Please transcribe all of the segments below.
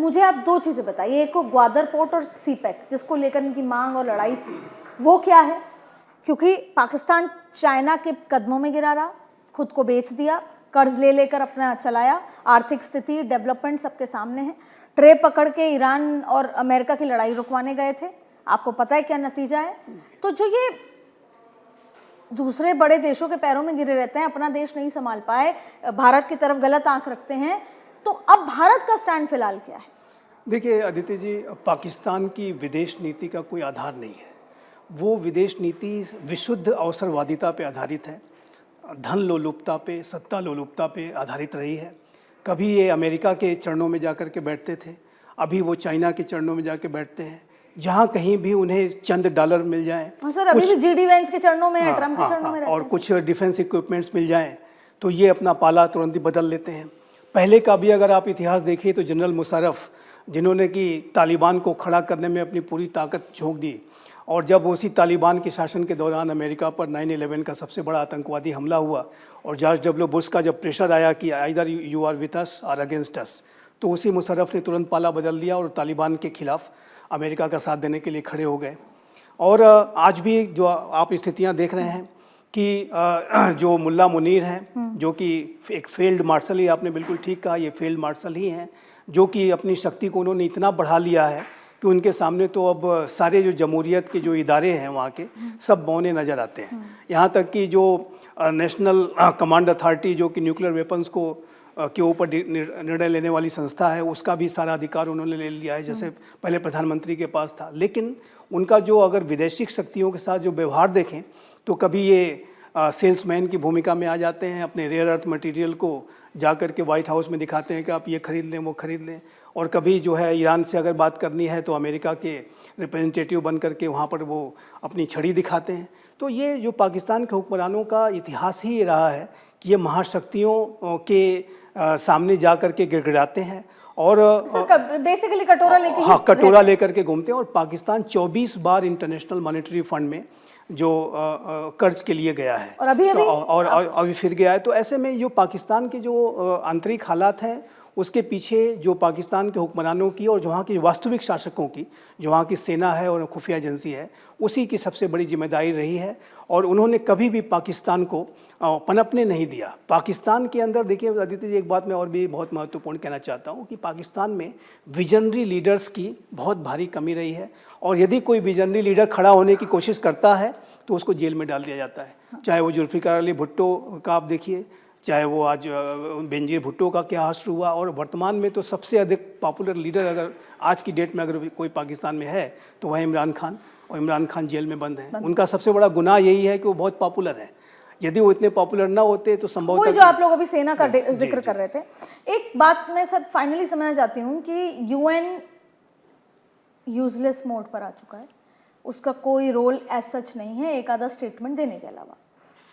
मुझे आप दो चीज़ें बताइए, एक को ग्वादर पोर्ट और सीपैक जिसको लेकर इनकी मांग और लड़ाई थी, वो क्या है? क्योंकि पाकिस्तान चाइना के कदमों में गिरा रहा, खुद को बेच दिया, कर्ज ले लेकर अपना चलाया, आर्थिक स्थिति डेवलपमेंट सबके सामने है। ट्रे पकड़ के ईरान और अमेरिका की लड़ाई रुकवाने गए थे, आपको पता है क्या नतीजा है। तो जो ये दूसरे बड़े देशों के पैरों में गिरे रहते हैं, अपना देश नहीं संभाल पाए, भारत की तरफ गलत आंख रखते हैं, तो अब भारत का स्टैंड फिलहाल क्या है? देखिए अदिति जी, पाकिस्तान की विदेश नीति का कोई आधार नहीं है। वो विदेश नीति विशुद्ध अवसरवादिता पे आधारित है, धन लोलुपता पे, सत्ता लोलुपता पे आधारित रही है। कभी ये अमेरिका के चरणों में जाकर के बैठते थे, अभी वो चाइना के चरणों में जाके बैठते हैं। जहाँ कहीं भी उन्हें चंद डॉलर मिल जाएं, सर अभी भी जीडी वेंस के चरणों में है, ट्रम्प के चरणों में रहते और हैं। कुछ डिफेंस इक्विपमेंट्स मिल जाएं तो ये अपना पाला तुरंत ही बदल लेते हैं। पहले का भी अगर आप इतिहास देखिए तो जनरल मुशर्रफ, जिन्होंने कि तालिबान को खड़ा करने में अपनी पूरी ताकत झोंक दी, और जब उसी तालिबान के शासन के दौरान अमेरिका पर 9/11 का सबसे बड़ा आतंकवादी हमला हुआ और जॉर्ज डब्ल्यू बुश का जब प्रेशर आया कि either you are with us और अगेंस्ट अस, तो उसी मुशर्रफ ने तुरंत पाला बदल दिया और तालिबान के खिलाफ अमेरिका का साथ देने के लिए खड़े हो गए। और आज भी जो आप स्थितियां देख रहे हैं कि जो मुल्ला मुनीर हैं, जो कि एक फील्ड मार्शल ही, आपने बिल्कुल ठीक कहा, ये फील्ड मार्शल ही हैं, जो कि अपनी शक्ति को उन्होंने इतना बढ़ा लिया है कि उनके सामने तो अब सारे जो जमहूरियत के जो इदारे हैं वहाँ के सब बौने नज़र आते हैं। यहाँ तक कि जो नेशनल कमांड अथॉरिटी, जो कि न्यूक्लियर वेपन्स को के ऊपर निर्णय लेने वाली संस्था है, उसका भी सारा अधिकार उन्होंने ले लिया है, जैसे पहले प्रधानमंत्री के पास था। लेकिन उनका जो अगर विदेशी शक्तियों के साथ जो व्यवहार देखें तो कभी ये सेल्समैन की भूमिका में आ जाते हैं, अपने रेयर अर्थ मटेरियल को जाकर के वाइट हाउस में दिखाते हैं कि आप ये खरीद लें, वो खरीद लें। और कभी जो है ईरान से अगर बात करनी है तो अमेरिका के रिप्रेजेंटेटिव बन करके वहाँ पर वो अपनी छड़ी दिखाते हैं। तो ये जो पाकिस्तान के हुक्मरानों का इतिहास ही ये रहा है कि ये महाशक्तियों के सामने जा कर के गिड़गिड़ाते हैं और बेसिकली कटोरा लेके, हाँ, कटोरा लेकर के घूमते हैं। और पाकिस्तान 24 बार इंटरनेशनल मॉनेटरी फंड में जो कर्ज के लिए गया है और अभी फिर गया है। तो ऐसे में जो पाकिस्तान के जो आंतरिक हालात हैं, उसके पीछे जो पाकिस्तान के हुक्मरानों की और जो वहाँ के वास्तविक शासकों की, जो वहाँ की सेना है और खुफिया एजेंसी है, उसी की सबसे बड़ी जिम्मेदारी रही है। और उन्होंने कभी भी पाकिस्तान को पनपने नहीं दिया। पाकिस्तान के अंदर देखिए आदित्य जी, एक बात मैं और भी बहुत महत्वपूर्ण कहना चाहता हूँ कि पाकिस्तान में विजनरी लीडर्स की बहुत भारी कमी रही है। और यदि कोई विजनरी लीडर खड़ा होने की कोशिश करता है तो उसको जेल में डाल दिया जाता है। चाहे वो जुल्फ़िकार अली भुट्टो का आप देखिए, चाहे वो आज बेनजीर भुट्टो का क्या हासिल हुआ। और वर्तमान में तो सबसे अधिक पॉपुलर लीडर अगर आज की डेट में अगर कोई पाकिस्तान में है तो वह इमरान खान, और इमरान खान जेल में बंद हैं। उनका सबसे बड़ा गुनाह यही है कि वो बहुत पॉपुलर है। यदि वो इतने पॉपुलर ना होते तो संभवतः, जो आप लोग अभी सेना का जिक्र कर रहे थे, एक बात मैं सब फाइनली समझना चाहती हूँ कि यूएन यूजलेस मोड पर आ चुका है, उसका कोई रोल एज सच नहीं है एक आधा स्टेटमेंट देने के अलावा।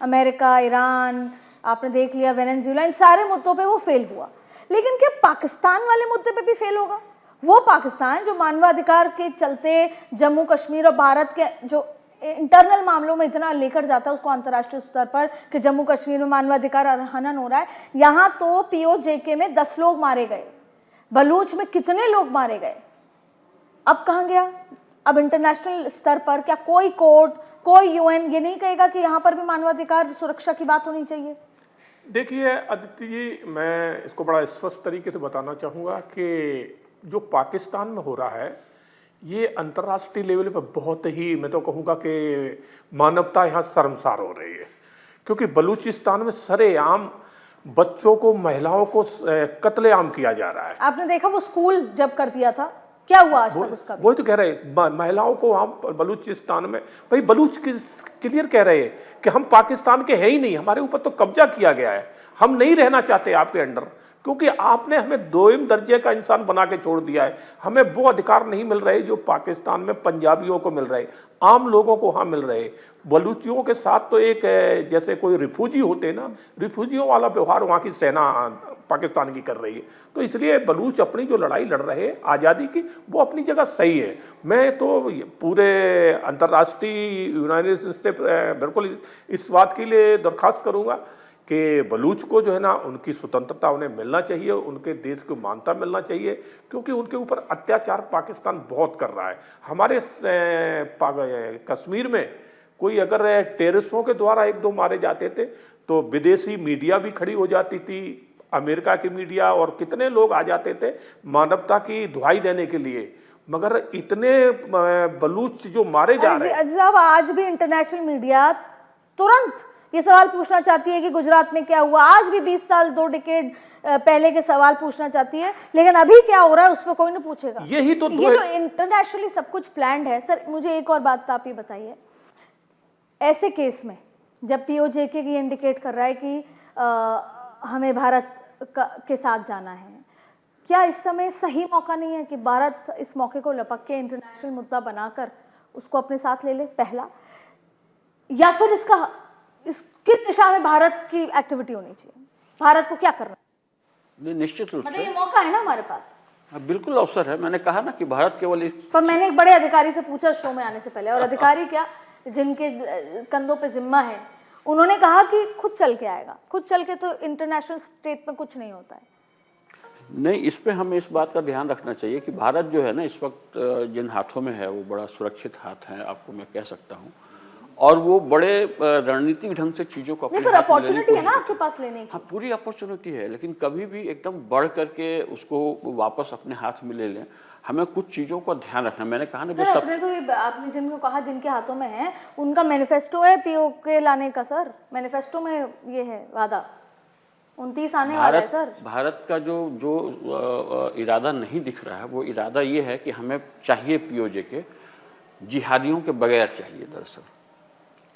अमेरिका, ईरान, आपने देख लिया, वेनेजुएला, इन सारे मुद्दों पे वो फेल हुआ। लेकिन क्या पाकिस्तान वाले मुद्दे पे भी फेल होगा? वो पाकिस्तान जो मानवाधिकार के चलते जम्मू कश्मीर और भारत के जो इंटरनल मामलों में इतना लेकर जाता है उसको अंतर्राष्ट्रीय स्तर पर कि जम्मू कश्मीर में मानवाधिकार हनन हो रहा है। यहाँ तो पीओजेके में 10 लोग मारे गए, बलूच में कितने लोग मारे गए, अब कहाँ गया? अब इंटरनेशनल स्तर पर क्या कोई कोर्ट, कोई यूएन ये नहीं कहेगा कि यहाँ पर भी मानवाधिकार सुरक्षा की बात होनी चाहिए? देखिए आदित्य जी, मैं इसको बड़ा स्पष्ट तरीके से बताना चाहूँगा कि जो पाकिस्तान में हो रहा है ये अंतर्राष्ट्रीय लेवल पर बहुत ही, मैं तो कहूँगा कि मानवता यहाँ शर्मसार हो रही है। क्योंकि बलूचिस्तान में सरेआम बच्चों को, महिलाओं को कत्लेआम किया जा रहा है। आपने देखा वो स्कूल जब कर दिया था, क्या हुआ आज तक उसका? वही तो कह रहे महिलाओं को हम बलूचिस्तान में, भाई बलूच क्लियर कह रहे हैं कि हम पाकिस्तान के हैं ही नहीं, हमारे ऊपर तो कब्जा किया गया है, हम नहीं रहना चाहते आपके अंडर, क्योंकि आपने हमें दोयम दर्जे का इंसान बना के छोड़ दिया है। हमें वो अधिकार नहीं मिल रहे जो पाकिस्तान में पंजाबियों को मिल रहे, आम लोगों को वहाँ मिल रहे। बलूचियों के साथ तो एक जैसे कोई रिफ्यूजी होते ना, रिफ्यूजियों वाला व्यवहार वहाँ की सेना पाकिस्तान की कर रही है। तो इसलिए बलूच अपनी जो लड़ाई लड़ रहे हैं आज़ादी की, वो अपनी जगह सही है। मैं तो पूरे अंतर्राष्ट्रीय यूनाइटेड स्टेट से बिल्कुल इस बात के लिए दरख्वास्त करूँगा कि बलूच को जो है ना उनकी स्वतंत्रता उन्हें मिलना चाहिए, उनके देश को मान्यता मिलना चाहिए, क्योंकि उनके ऊपर अत्याचार पाकिस्तान बहुत कर रहा है। हमारे कश्मीर में कोई अगर टेररिस्टों के द्वारा एक दो मारे जाते थे तो विदेशी मीडिया भी खड़ी हो जाती थी, अमेरिका की मीडिया, और कितने लोग आ जाते थे मानवता की दुहाई देने के लिए, मगर इतने बलूच जो मारे जा रहे हैं। साहब आज भी इंटरनेशनल मीडिया तुरंत ये सवाल पूछना चाहती है कि गुजरात में क्या हुआ, आज भी 20 साल 2 डिकेड पहले के सवाल पूछना चाहती है, लेकिन अभी क्या हो रहा है उस पर कोई नहीं पूछेगा। यही तो ये जो इंटरनेशनली सब कुछ प्लान्ड है। सर मुझे एक और बात आप ये बताइए, ऐसे केस में जब पीओजेके की इंडिकेट कर रहा है कि हमें भारत के साथ जाना है, क्या इस समय सही मौका नहीं है कि भारत इस मौके को लपक के इंटरनेशनल मुद्दा बनाकर उसको अपने साथ ले ले पहला, या फिर किस दिशा में भारत की एक्टिविटी होनी चाहिए, भारत को क्या करना? नहीं, निश्चित रूप मतलब से ये मौका है ना हमारे पास। हाँ, बिल्कुल अवसर है। मैंने कहा ना कि भारत केवल पर मैंने एक बड़े अधिकारी से पूछा शो में आने से पहले, और अधिकारी क्या जिनके कंधों पे जिम्मा है, उन्होंने कहा कि खुद चल के आएगा। खुद चल के तो इंटरनेशनल स्टेट में कुछ नहीं होता है। नहीं, इस पे हमें इस बात का ध्यान रखना चाहिए कि भारत जो है ना इस वक्त जिन हाथों में है वो बड़ा सुरक्षित हाथ है, आपको मैं कह सकता हूँ, और वो बड़े रणनीतिक ढंग से चीज़ों को अपने हाथ में लेने की अपॉर्चुनिटी है ना आपके पास लेने की। हाँ, पूरी अपॉर्चुनिटी है, लेकिन कभी भी एकदम बढ़ करके उसको वापस अपने हाथ में ले लें। हमें कुछ चीज़ों का ध्यान रखना। मैंने कहा ना, सर आपने तो ये आपने जिनको कहा जिनके हाथों में है उनका मैनिफेस्टो है पीओके लाने का। सर मैनिफेस्टो में ये है वादा 29 आने वाला है। सर भारत का जो इरादा नहीं दिख रहा है, वो इरादा ये है कि हमें चाहिए पीओजेके जिहादियों के बगैर चाहिए दरअसल,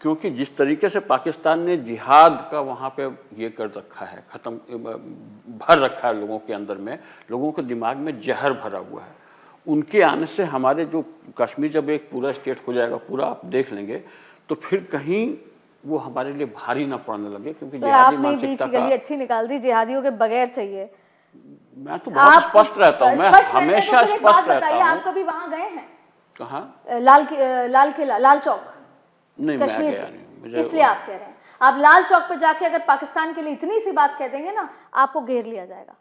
क्योंकि जिस तरीके से पाकिस्तान ने जिहाद का वहाँ पे ये कर रखा है, भर रखा है लोगों के अंदर में, लोगों के दिमाग में जहर भरा हुआ है। उनके आने से हमारे जो कश्मीर जब एक पूरा स्टेट हो जाएगा, पूरा आप देख लेंगे, तो फिर कहीं वो हमारे लिए भारी ना पड़ने लगे, क्योंकि जिहादी मानसिकता का अच्छी निकाल दी, जिहादियों के बगैर चाहिए। मैं तो बहुत स्पष्ट रहता हूँ, मैं हमेशा स्पष्ट रहता हूँ। आप कभी वहाँ गए हैं? कहाँ? लाल किला, लाल चौक? नहीं, मैं कश्मीर गया नहीं। इसलिए आप कह रहे हैं। आप लाल चौक पे जाके अगर पाकिस्तान के लिए इतनी सी बात कह देंगे ना, आपको घेर लिया जाएगा।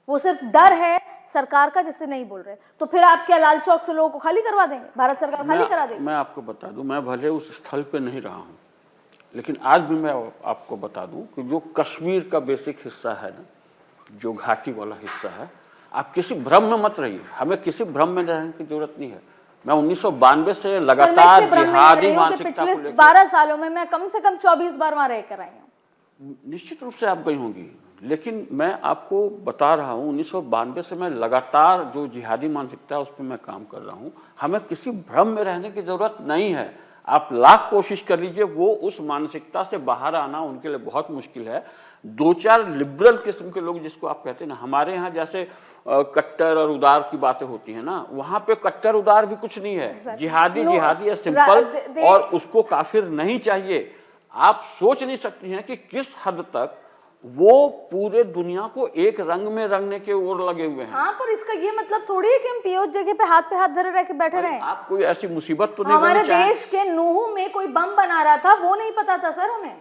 वो सिर्फ डर है सरकार का जिससे नहीं बोल रहे, तो फिर आप क्या लाल चौक से लोगों को खाली करवा देंगे? भारत सरकार खाली करा देगी? मैं आपको बता दूं, मैं भले उस स्थल पे नहीं रहा हूं, लेकिन आज भी मैं आपको बता दूं कि जो कश्मीर का बेसिक हिस्सा है ना, जो घाटी वाला हिस्सा है, आप किसी भ्रम में मत रहिए। हमें किसी भ्रम में रहने की जरूरत नहीं है। मैं 1992 से लगातार जिहादी मानसिकता को लेकर 12 सालों में मैं कम से कम 24 बार वहां रह कर आई हूँ। निश्चित रूप से आप गई होंगी, लेकिन मैं आपको बता रहा हूँ 1992 से मैं लगातार जो जिहादी मानसिकता है उस पर मैं काम कर रहा हूँ। हमें किसी भ्रम में रहने की जरूरत नहीं है। आप लाख कोशिश कर लीजिए, वो उस मानसिकता से बाहर आना उनके लिए बहुत मुश्किल है। 2-4 लिबरल किस्म के लोग जिसको आप कहते हैं ना, हमारे यहाँ जैसे कट्टर और उदार की बातें होती है ना, वहाँ पे कट्टर उदार भी कुछ नहीं है। जिहादी है सिंपल, और उसको काफिर नहीं चाहिए। आप सोच नहीं सकती हैं कि किस हद तक वो पूरे दुनिया को एक रंग में रंगने के ओर लगे हुए हैं। हाँ, पर इसका ये मतलब थोड़ी है कि हम पीओजेके पे हाथ धरे रह के बैठे रहे। आप कोई ऐसी मुसीबत तो नहीं हमारे देश के नूह में कोई बम बना रहा था, वो नहीं पता था सर हमें?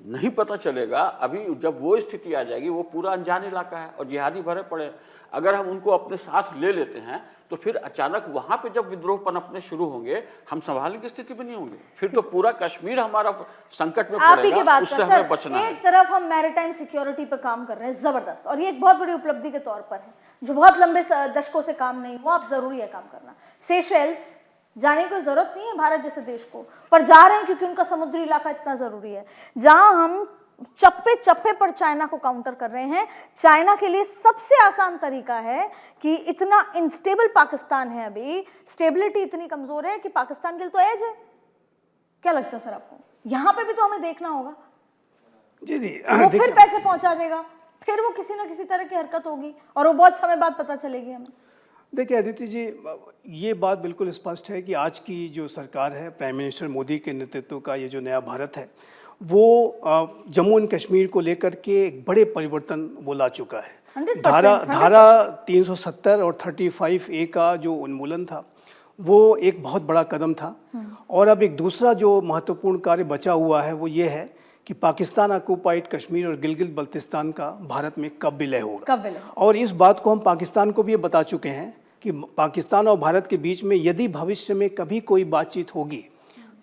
नहीं पता चलेगा। अभी जब वो स्थिति आ जाएगी, वो पूरा अनजान इलाका है और जिहादी भरे पड़े। अगर हम उनको अपने साथ ले लेते हैं तो फिर अचानक वहां पे जब विद्रोह पनपने शुरू होंगे, हम संभालने की स्थिति में नहीं होंगे। फिर तो पूरा कश्मीर हमारा संकट में पड़ेगा। उससे हमें बचना है। एक तरफ हम मैरिटाइम सिक्योरिटी पे काम कर रहे हैं जबरदस्त, और ये एक बहुत बड़ी उपलब्धि के तौर पर है जो बहुत लंबे दशकों से काम नहीं हुआ, अब जरूरी है काम करना। सेशेल्स जाने की जरूरत नहीं है भारत जैसे देश को, पर जा रहे हैं क्योंकि उनका समुद्री इलाका इतना जरूरी है, जहां हम चप्पे चप्पे पर चाइना को काउंटर कर रहे हैं। चाइना के लिए सबसे आसान तरीका है कि इतना इनस्टेबल पाकिस्तान है, अभी स्टेबिलिटी इतनी कमजोर है कि पाकिस्तान के लिए तो एज है। क्या लगता है सर आपको? यहाँ पे भी तो हमें देखना होगा। जी वो फिर पैसे पहुंचा देगा, फिर वो किसी ना किसी तरह की हरकत होगी और वो बहुत समय बाद पता चलेगी हमें। देखिए अदिति जी, ये बात बिल्कुल स्पष्ट है कि आज की जो सरकार है, प्राइम मिनिस्टर मोदी के नेतृत्व का ये जो नया भारत है, वो जम्मू एंड कश्मीर को लेकर के एक बड़े परिवर्तन वो ला चुका है। धारा 370 और 35A का जो उन्मूलन था, वो एक बहुत बड़ा कदम था। और अब एक दूसरा जो महत्वपूर्ण कार्य बचा हुआ है वो ये है कि पाकिस्तान ऑक्युपाइड कश्मीर और गिलगित बल्तिस्तान का भारत में कब विलय होगा। कब विलय? और इस बात को हम पाकिस्तान को भी ये बता चुके हैं कि पाकिस्तान और भारत के बीच में यदि भविष्य में कभी कोई बातचीत होगी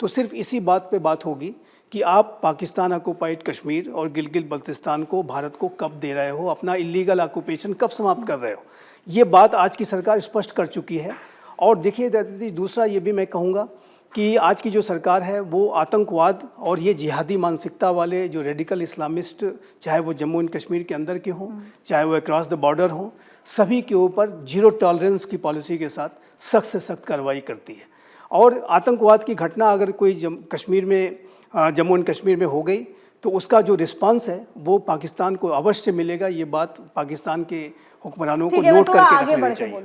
तो सिर्फ इसी बात पे बात होगी कि आप पाकिस्तान ऑक्युपाइड कश्मीर और गिलगित बल्तिस्तान को भारत को कब दे रहे हो, अपना इलीगल ऑक्युपेशन कब समाप्त कर रहे हो। ये बात आज की सरकार स्पष्ट कर चुकी है। और देखिए दीदी, दूसरा ये भी मैं कहूँगा कि आज की जो सरकार है वो आतंकवाद और ये जिहादी मानसिकता वाले जो रेडिकल इस्लामिस्ट, चाहे वो जम्मू एंड कश्मीर के अंदर के हों, चाहे वो अक्रॉस द बॉर्डर हों, सभी के ऊपर जीरो टॉलरेंस की पॉलिसी के साथ सख्त से सख्त कार्रवाई करती है। और आतंकवाद की घटना अगर कोई कश्मीर में, जम्मू एंड कश्मीर में हो गई तो उसका जो रिस्पांस है वो पाकिस्तान को अवश्य मिलेगा। ये बात पाकिस्तान के हुक्मरानों को ठीक है, मैं नोट थोड़ा करके आगे रख बढ़ लेनी के चाहिए। बोल